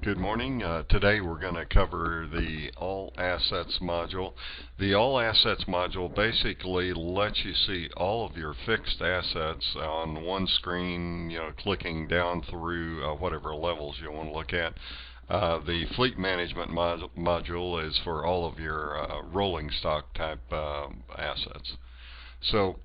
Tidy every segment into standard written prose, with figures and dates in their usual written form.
Good morning. Today we're going to cover the All Assets module. The All Assets module basically lets you see all of your fixed assets on one screen, clicking down through whatever levels you want to look at. The Fleet Management module is for all of your rolling stock type assets. So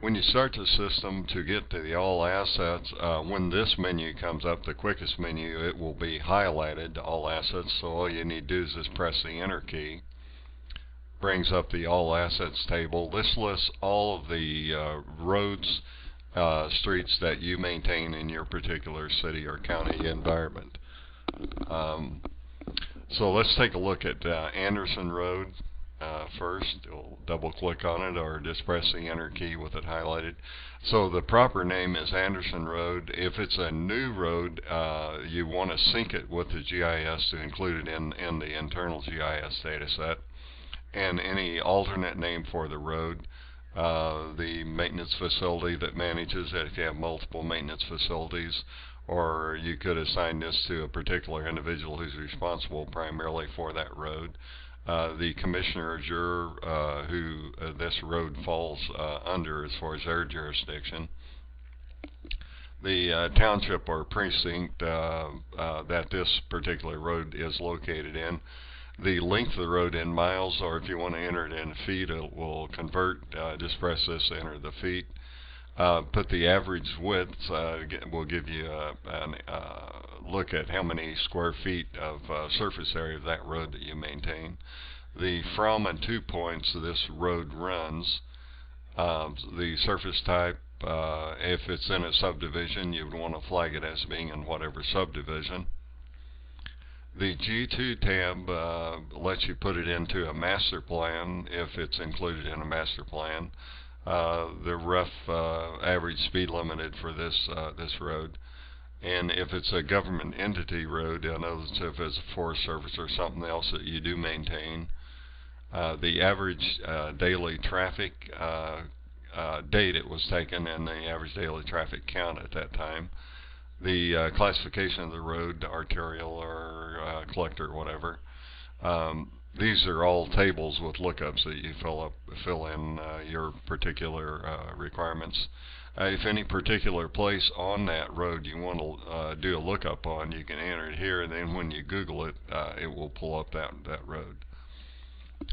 when you start the system to get to the All Assets, when this menu comes up, the quickest menu, it will be highlighted, All Assets. So all you need to do is just press the Enter key. Brings up the All Assets table. This lists all of the roads, streets that you maintain in your particular city or county environment. So let's take a look at Anderson Road. First, you'll double click on it or just press the Enter key with it highlighted. So the proper name is Anderson Road. If it's a new road, you want to sync it with the GIS to include it in the internal GIS data set. And any alternate name for the road, the maintenance facility that manages it if you have multiple maintenance facilities, or you could assign this to a particular individual who's responsible primarily for that road. The commissioner or juror who this road falls under as far as their jurisdiction. The township or precinct that this particular road is located in. The length of the road in miles, or if you want to enter it in feet, it will convert. Just press this to enter the feet. Put the average width, will give you a look at how many square feet of surface area of that road that you maintain. The from and to points this road runs. The surface type, if it's in a subdivision, you would want to flag it as being in whatever subdivision. The G2 tab lets you put it into a master plan if it's included in a master plan. The rough average speed limited for this road, and if it's a government entity road, if it's a Forest Service or something else that you do maintain, the average daily traffic date it was taken, and the average daily traffic count at that time, the classification of the road, arterial or collector, whatever. These are all tables with lookups that you fill in your particular requirements. If any particular place on that road you want to do a lookup on, you can enter it here, and then when you Google it, it will pull up that road.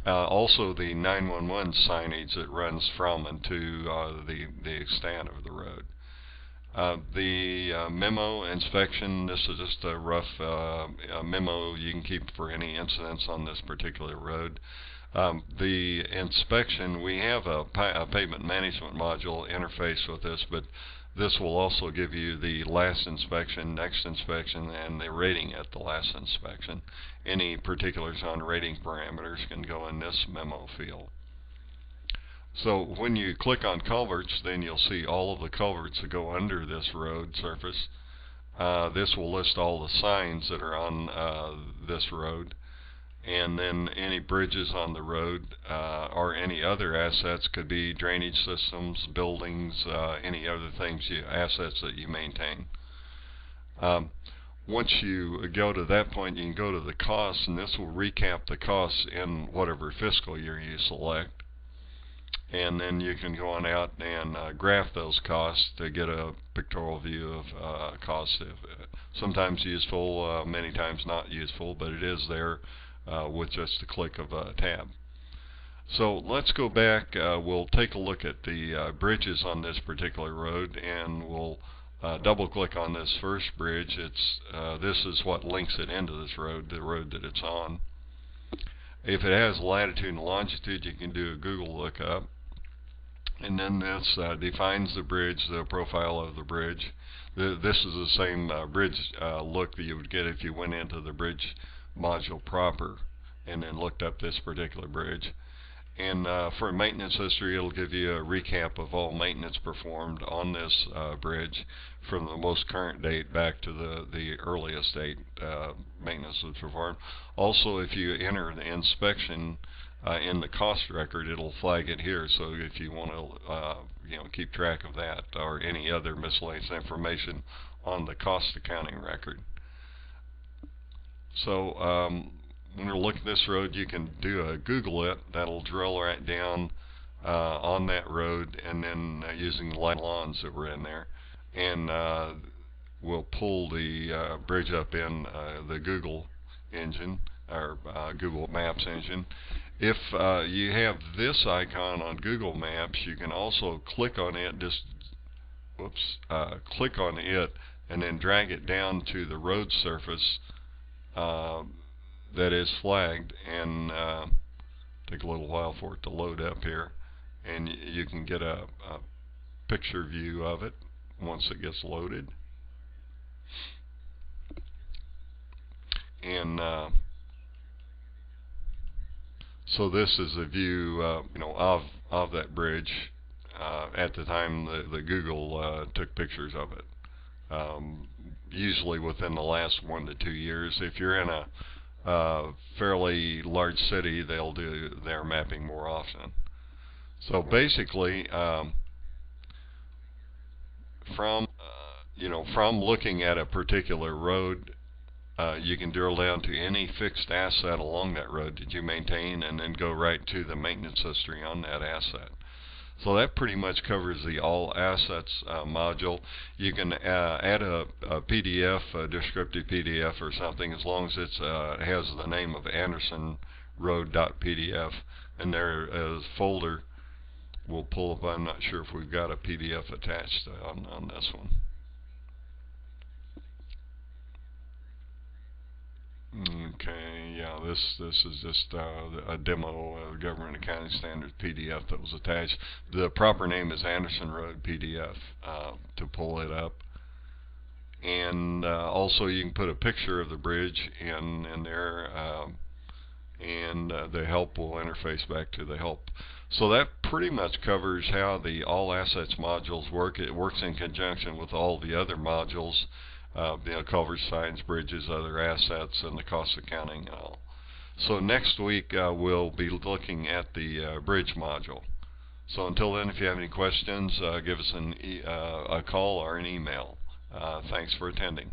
Also, the 911 signage that runs from and to the extent of the road. The Memo Inspection, this is just a rough memo you can keep for any incidents on this particular road. The inspection, we have a pavement management module interface with this, but this will also give you the last inspection, next inspection, and the rating at the last inspection. Any particulars on rating parameters can go in this memo field. So when you click on culverts, then you'll see all of the culverts that go under this road surface. This will list all the signs that are on this road, and then any bridges on the road or any other assets, could be drainage systems, buildings, any other things, assets that you maintain. Once you go to that point, you can go to the costs, and this will recap the costs in whatever fiscal year you select. And then you can go on out and graph those costs to get a pictorial view of costs. Sometimes useful, many times not useful, but it is there with just a click of a tab. So let's go back. We'll take a look at the bridges on this particular road, and we'll double click on this first bridge. This is what links it into this road, the road that it's on. If it has latitude and longitude, you can do a Google lookup. And then this defines the bridge, the profile of the bridge. This is the same bridge look that you would get if you went into the bridge module proper and then looked up this particular bridge. And for maintenance history, it'll give you a recap of all maintenance performed on this bridge from the most current date back to the earliest date maintenance was performed. Also, if you enter the inspection in the cost record, it'll flag it here. So if you want to keep track of that or any other miscellaneous information on the cost accounting record. So when you're looking at this road, you can do a Google it. That'll drill right down on that road, and then using the lawns that were in there, and we'll pull the bridge up in the Google engine, or Google Maps engine. If you have this icon on Google Maps, you can also click on it, click on it and then drag it down to the road surface that is flagged, and take a little while for it to load up here, and you can get a picture view of it once it gets loaded. And so this is a view of that bridge at the time the Google took pictures of it. Usually within the last 1 to 2 years. If you're in a fairly large city, they'll do their mapping more often. So basically, from looking at a particular road, you can drill down to any fixed asset along that road that you maintain, and then go right to the maintenance history on that asset. So that pretty much covers the All Assets module. You can add a PDF, a descriptive PDF or something, as long as it has the name of AndersonRoad.pdf, and there is folder will pull up. I'm not sure if we've got a PDF attached on this one. Okay, yeah, this is just a demo of Government Accounting Standards PDF that was attached. The proper name is Anderson Road PDF to pull it up. And also you can put a picture of the bridge in there, and the help will interface back to the help. So that pretty much covers how the All Assets modules work. It works in conjunction with all the other modules. Culverts, signs, bridges, other assets, and the cost accounting and all. So next week we'll be looking at the bridge module. So until then, if you have any questions, give us a call or an email. Thanks for attending.